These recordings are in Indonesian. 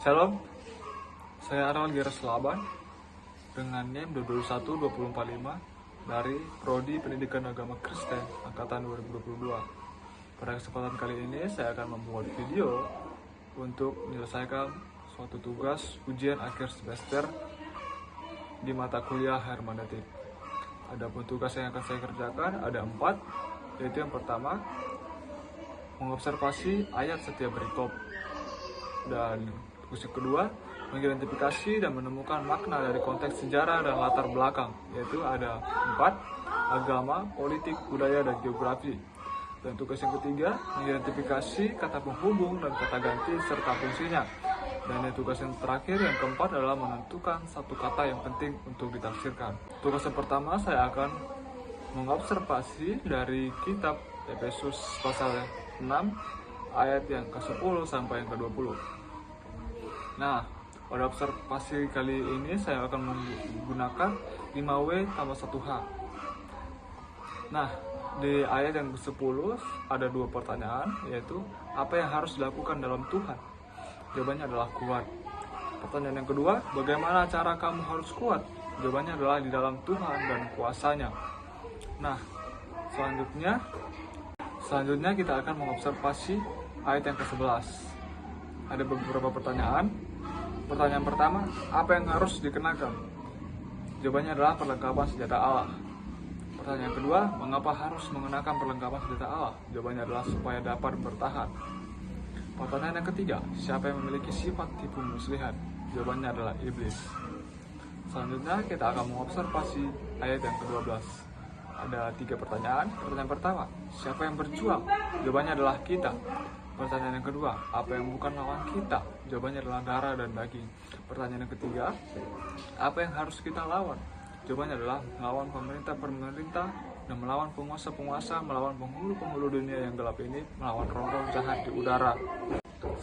Shalom, saya Arwal Giras Laban dengan NIM 221-2045 dari Prodi Pendidikan Agama Kristen Angkatan 2022. Pada kesempatan kali ini saya akan membuat video untuk menyelesaikan suatu tugas ujian akhir semester di mata kuliah hermeneutik. Adapun tugas yang akan saya kerjakan ada 4, yaitu yang pertama mengobservasi ayat setiap perikop, dan tugas yang kedua mengidentifikasi dan menemukan makna dari konteks sejarah dan latar belakang, yaitu ada 4, agama, politik, budaya, dan geografi. Dan tugas yang ketiga mengidentifikasi kata penghubung dan kata ganti serta fungsinya. Dan tugas yang terakhir, yang keempat, adalah menentukan satu kata yang penting untuk ditafsirkan. Tugas yang pertama saya akan mengobservasi dari kitab Efesus pasal 6 ayat yang ke-10 sampai yang ke-20. Nah, pada observasi kali ini saya akan menggunakan 5W tambah 1H. Nah, di ayat yang ke-10 ada 2 pertanyaan, yaitu apa yang harus dilakukan dalam Tuhan? Jawabannya adalah kuat. Pertanyaan yang kedua, bagaimana cara kamu harus kuat? Jawabannya adalah di dalam Tuhan dan kuasanya. Nah, selanjutnya kita akan mengobservasi ayat yang ke-11. Ada beberapa pertanyaan. Pertanyaan pertama, apa yang harus dikenakan? Jawabannya adalah perlengkapan senjata Allah. Pertanyaan kedua, mengapa harus mengenakan perlengkapan senjata Allah? Jawabannya adalah supaya dapat bertahan. Pertanyaan yang ketiga, siapa yang memiliki sifat tipu muslihat? Jawabannya adalah iblis. Selanjutnya kita akan mengobservasi ayat yang ke-12. Ada 3 pertanyaan. Pertanyaan pertama, siapa yang berjuang? Jawabannya adalah kita. Pertanyaan yang kedua, apa yang bukan lawan kita? Jawabannya adalah darah dan daging. Pertanyaan yang ketiga, apa yang harus kita lawan? Jawabannya adalah melawan pemerintah dan melawan penguasa-penguasa, melawan penghulu-penghulu dunia yang gelap ini, melawan roh-roh jahat di udara.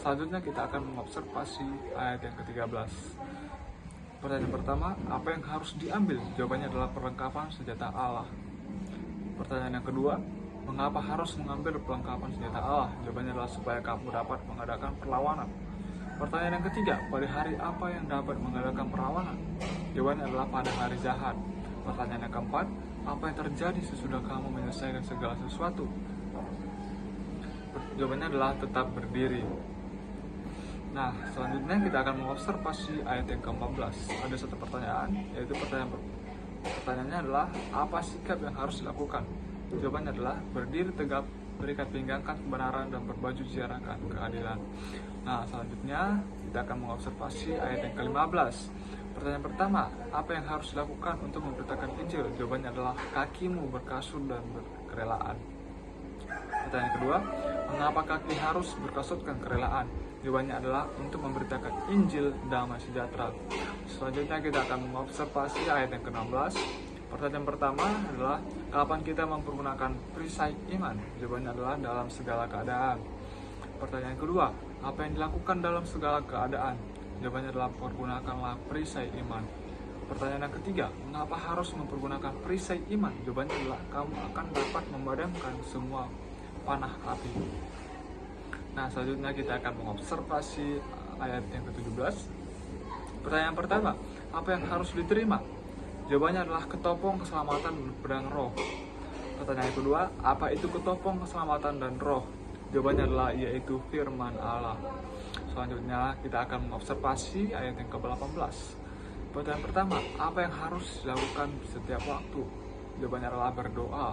Selanjutnya kita akan mengobservasi ayat yang ke-13. Pertanyaan pertama, apa yang harus diambil? Jawabannya adalah perlengkapan senjata Allah. Pertanyaan yang kedua, mengapa harus mengambil perlengkapan senjata Allah? Jawabannya adalah supaya kamu dapat mengadakan perlawanan. Pertanyaan yang ketiga, pada hari apa yang dapat mengadakan perlawanan? Jawabannya adalah pada hari jahat. Pertanyaan yang keempat, apa yang terjadi sesudah kamu menyelesaikan segala sesuatu? Jawabannya adalah tetap berdiri. Nah, selanjutnya kita akan mengobservasi ayat yang ke-14. Ada satu pertanyaan, yaitu pertanyaannya adalah apa sikap yang harus dilakukan? Jawabannya adalah berdiri tegap, berikat pinggangkan kebenaran, dan berbaju ziarahkan keadilan. Nah, selanjutnya kita akan mengobservasi ayat yang ke-15. Pertanyaan pertama, apa yang harus dilakukan untuk memberitakan Injil? Jawabannya adalah kakimu berkasut dan berkerelaan. Pertanyaan kedua, mengapa kaki harus berkasutkan kerelaan? Jawabannya adalah untuk memberitakan Injil damai sejahtera. Selanjutnya kita akan mengobservasi ayat yang ke-16. Pertanyaan pertama adalah, kapan kita mempergunakan perisai iman? Jawabannya adalah dalam segala keadaan. Pertanyaan kedua, apa yang dilakukan dalam segala keadaan? Jawabannya adalah pergunakanlah perisai iman. Pertanyaan yang ketiga, mengapa harus mempergunakan perisai iman? Jawabannya adalah kamu akan dapat memadamkan semua panah api. Nah, selanjutnya kita akan mengobservasi ayat yang ke-17. Pertanyaan pertama, apa yang harus diterima? Jawabannya adalah ketopong keselamatan dan pedang roh. Pertanyaan kedua, apa itu ketopong keselamatan dan roh? Jawabannya adalah yaitu firman Allah. Selanjutnya kita akan mengobservasi ayat yang ke-18. Pertanyaan pertama, apa yang harus dilakukan setiap waktu? Jawabannya adalah berdoa.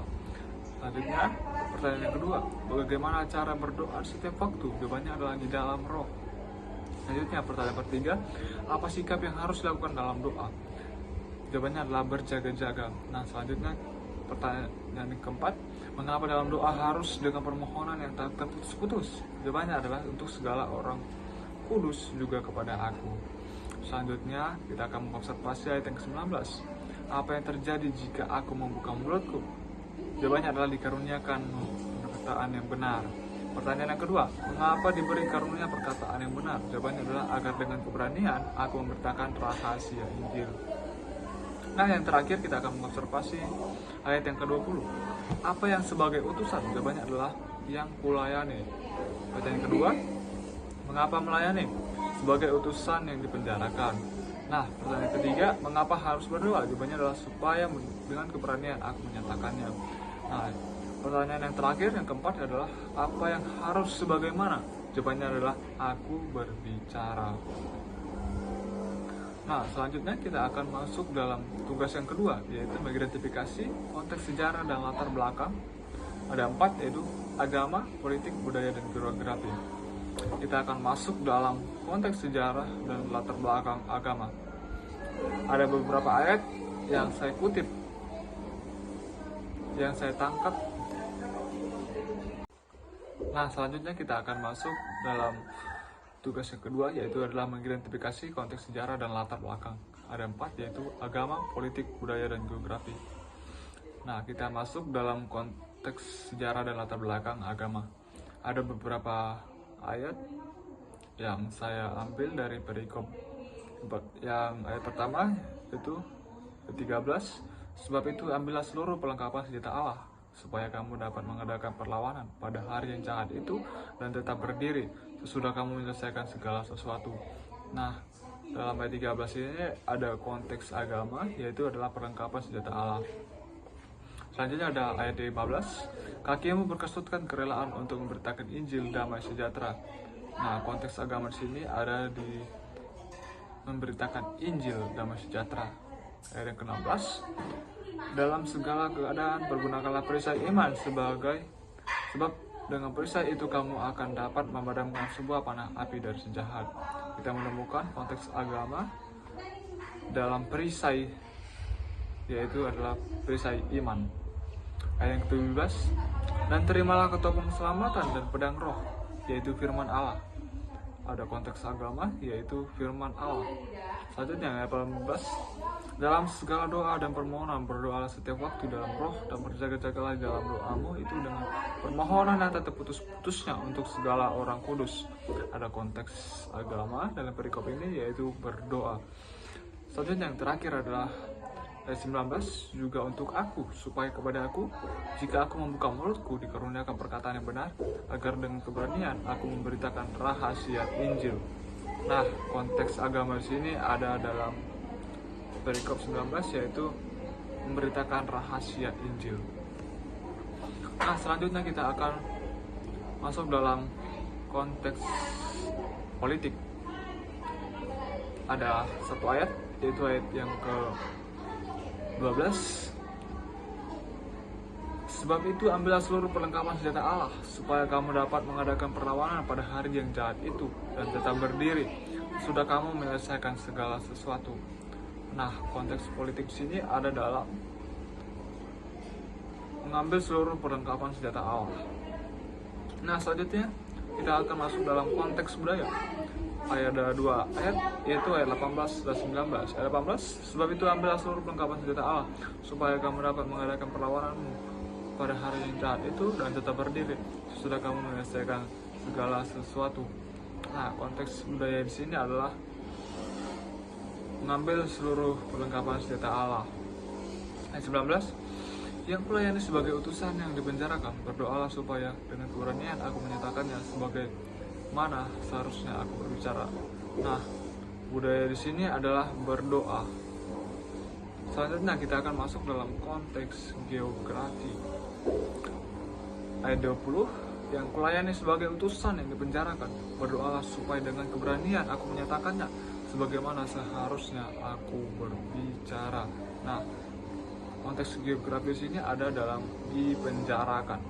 Selanjutnya, pertanyaan yang kedua, bagaimana cara berdoa setiap waktu? Jawabannya adalah di dalam roh. Selanjutnya, pertanyaan ketiga, apa sikap yang harus dilakukan dalam doa? Jawabannya adalah berjaga-jaga. Nah, selanjutnya pertanyaan yang keempat, mengapa dalam doa harus dengan permohonan yang tak terputus-putus? Jawabannya adalah untuk segala orang kudus, juga kepada aku. Selanjutnya kita akan mengobservasi ayat yang ke-19. Apa yang terjadi jika aku membuka mulutku? Jawabannya adalah dikaruniakan perkataan yang benar. Pertanyaan yang kedua, mengapa diberi karunia perkataan yang benar? Jawabannya adalah agar dengan keberanian aku memberitakan rahasia Injil. Nah, yang terakhir kita akan mengobservasi ayat yang ke-20. Apa yang sebagai utusan? Jawabannya adalah yang kulayani. Pertanyaan kedua, mengapa melayani? sebagai utusan yang dipenjarakan. Nah, pertanyaan ketiga, mengapa harus berdoa? Jawabannya adalah supaya dengan keberanian aku menyatakannya. Nah, pertanyaan yang terakhir, yang keempat adalah apa yang harus sebagaimana? Jawabannya adalah aku berbicara. Nah, selanjutnya kita akan masuk dalam tugas yang kedua, yaitu mengidentifikasi konteks sejarah dan latar belakang. Ada 4, yaitu agama, politik, budaya, dan geografi. Kita akan masuk dalam konteks sejarah dan latar belakang agama. Ada beberapa ayat yang saya kutip, yang saya tangkap. Nah, selanjutnya kita akan masuk dalam tugas yang kedua, yaitu adalah mengidentifikasi konteks sejarah dan latar belakang. Ada 4, yaitu agama, politik, budaya, dan geografi. Nah, kita masuk dalam konteks sejarah dan latar belakang agama. Ada beberapa ayat yang saya ambil dari perikop yang ayat pertama, yaitu 13. Sebab itu ambillah seluruh perlengkapan senjata Allah, supaya kamu dapat mengadakan perlawanan pada hari yang jahat itu dan tetap berdiri sesudah kamu menyelesaikan segala sesuatu. Nah, dalam ayat 13 ini ada konteks agama, yaitu adalah perlengkapan senjata Allah. Selanjutnya ada ayat 15, kakimu berkasutkan kerelaan untuk memberitakan Injil damai sejahtera. Nah, konteks agama di sini ada di memberitakan Injil damai sejahtera. Ayat yang ke-16, dalam segala keadaan pergunakanlah perisai iman sebab dengan perisai itu kamu akan dapat memadamkan sebuah panah api dari sejahat. Kita menemukan konteks agama dalam perisai, yaitu adalah perisai iman. Ayat yang ke-17, dan terimalah ketopeng keselamatan dan pedang roh, yaitu firman Allah. Ada konteks agama, yaitu firman Allah. Selanjutnya ayat 18, dalam segala doa dan permohonan berdoalah setiap waktu dalam roh, dan berjaga-jagalah dalam doamu itu dengan permohonan yang tak terputus-putusnya untuk segala orang kudus. Ada konteks agama dalam perikop ini, yaitu berdoa. Selanjutnya yang terakhir adalah ayat 19, juga untuk aku, supaya kepada aku, jika aku membuka mulutku, dikaruniakan perkataan yang benar, agar dengan keberanian aku memberitakan rahasia Injil. Nah, konteks agama di sini ada dalam perikop 19, yaitu memberitakan rahasia Injil. Nah, selanjutnya kita akan masuk dalam konteks politik. Ada satu ayat, yaitu ayat yang ke-12, sebab itu ambillah seluruh perlengkapan senjata Allah, supaya kamu dapat mengadakan perlawanan pada hari yang jahat itu dan tetap berdiri sudah kamu menyelesaikan segala sesuatu. Nah, konteks politik di sini ada dalam mengambil seluruh perlengkapan senjata Allah. Nah, selanjutnya kita akan masuk dalam konteks budaya. Ada 2 ayat, yaitu ayat 18 dan 19. Ayat 18, sebab itu ambillah seluruh perlengkapan senjata Allah, supaya kamu dapat mengadakan perlawananmu pada hari yang jahat itu dan tetap berdiri sesudah kamu menyelesaikan segala sesuatu. Nah, konteks budaya di sini adalah mengambil seluruh perlengkapan senjata Allah. Ayat 19, yang kulayani sebagai utusan yang dipenjarakan, berdoalah supaya dengan keberanian aku menyatakannya sebagai mana seharusnya aku berbicara. Nah, budaya di sini adalah berdoa. Selanjutnya kita akan masuk dalam konteks geografi. Ayat 20, yang kulayani sebagai utusan yang dipenjarakan, berdoalah supaya dengan keberanian aku menyatakannya sebagaimana seharusnya aku berbicara. Nah, konteks geografis ini ada dalam dipenjarakan.